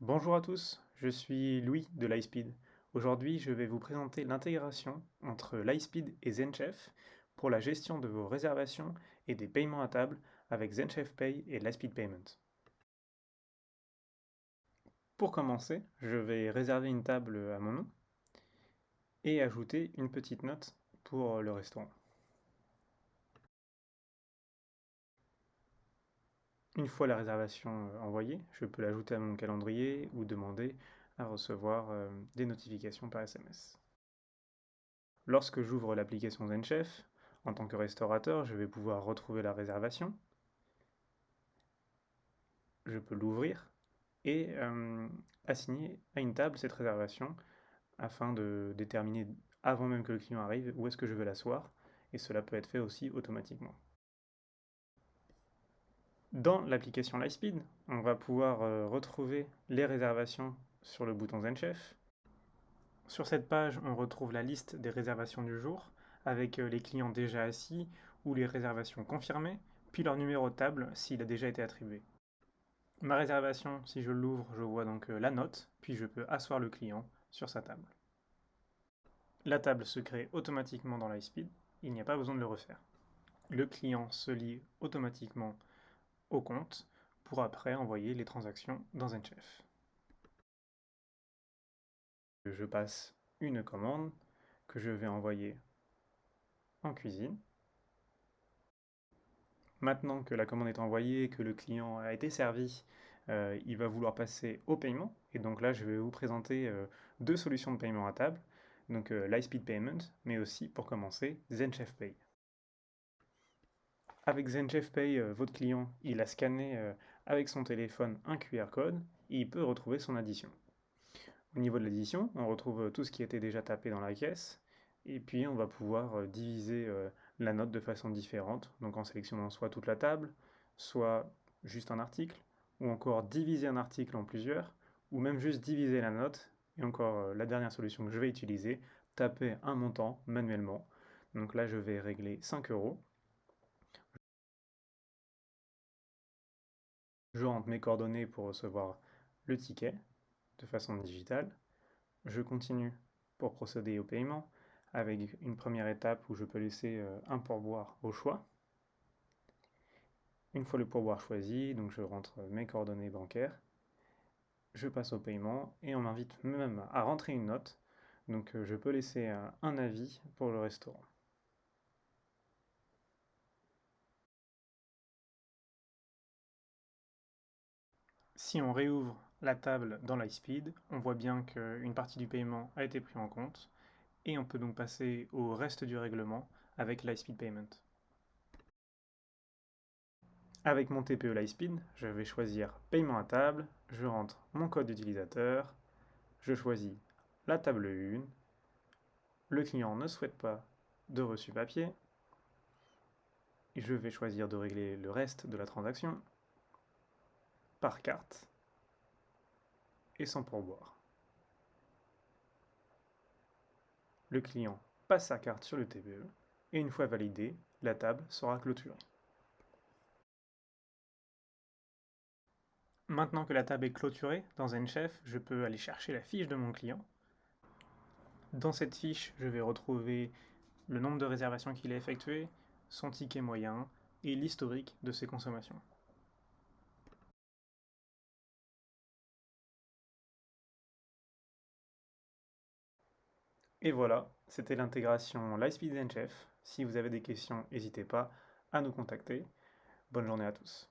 Bonjour à tous, je suis Louis de Lightspeed. Aujourd'hui, je vais vous présenter l'intégration entre Lightspeed et Zenchef pour la gestion de vos réservations et des paiements à table avec Zenchef Pay et Lightspeed Payment. Pour commencer, je vais réserver une table à mon nom et ajouter une petite note pour le restaurant. Une fois la réservation envoyée, je peux l'ajouter à mon calendrier ou demander à recevoir des notifications par SMS. Lorsque j'ouvre l'application Zenchef, en tant que restaurateur, je vais pouvoir retrouver la réservation. Je peux l'ouvrir et assigner à une table cette réservation afin de déterminer avant même que le client arrive où est-ce que je veux l'asseoir, et cela peut être fait aussi automatiquement. Dans l'application Lightspeed, on va pouvoir retrouver les réservations sur le bouton Zenchef. Sur cette page, on retrouve la liste des réservations du jour, avec les clients déjà assis ou les réservations confirmées, puis leur numéro de table s'il a déjà été attribué. Ma réservation, si je l'ouvre, je vois donc la note, puis je peux asseoir le client sur sa table. La table se crée automatiquement dans Lightspeed, il n'y a pas besoin de le refaire. Le client se lie automatiquement au compte pour après envoyer les transactions dans Zenchef. Je passe une commande que je vais envoyer en cuisine. Maintenant que la commande est envoyée, que le client a été servi, il va vouloir passer au paiement. Et donc là, je vais vous présenter deux solutions de paiement à table. Donc Lightspeed Payment, mais aussi pour commencer Zenchef Pay. Avec Zenchef Pay, votre client, il a scanné avec son téléphone un QR code et il peut retrouver son addition. Au niveau de l'addition, on retrouve tout ce qui était déjà tapé dans la caisse, et puis on va pouvoir diviser la note de façon différente, donc en sélectionnant soit toute la table, soit juste un article, ou encore diviser un article en plusieurs, ou même juste diviser la note, et encore la dernière solution que je vais utiliser, taper un montant manuellement. Donc là je vais régler 5 euros. Je rentre mes coordonnées pour recevoir le ticket de façon digitale. Je continue pour procéder au paiement avec une première étape où je peux laisser un pourboire au choix. Une fois le pourboire choisi, donc je rentre mes coordonnées bancaires, je passe au paiement et on m'invite même à rentrer une note, donc je peux laisser un avis pour le restaurant. Si on réouvre la table dans Lightspeed, on voit bien qu'une partie du paiement a été prise en compte et on peut donc passer au reste du règlement avec Lightspeed Payment. Avec mon TPE Lightspeed, je vais choisir paiement à table, je rentre mon code d'utilisateur, je choisis la table 1, le client ne souhaite pas de reçu papier, je vais choisir de régler le reste de la transaction par carte et sans pourboire. Le client passe sa carte sur le TPE et une fois validée, la table sera clôturée. Maintenant que la table est clôturée, dans Zenchef, je peux aller chercher la fiche de mon client. Dans cette fiche, je vais retrouver le nombre de réservations qu'il a effectuées, son ticket moyen et l'historique de ses consommations. Et voilà, c'était l'intégration Lightspeed Zenchef. Si vous avez des questions, n'hésitez pas à nous contacter. Bonne journée à tous.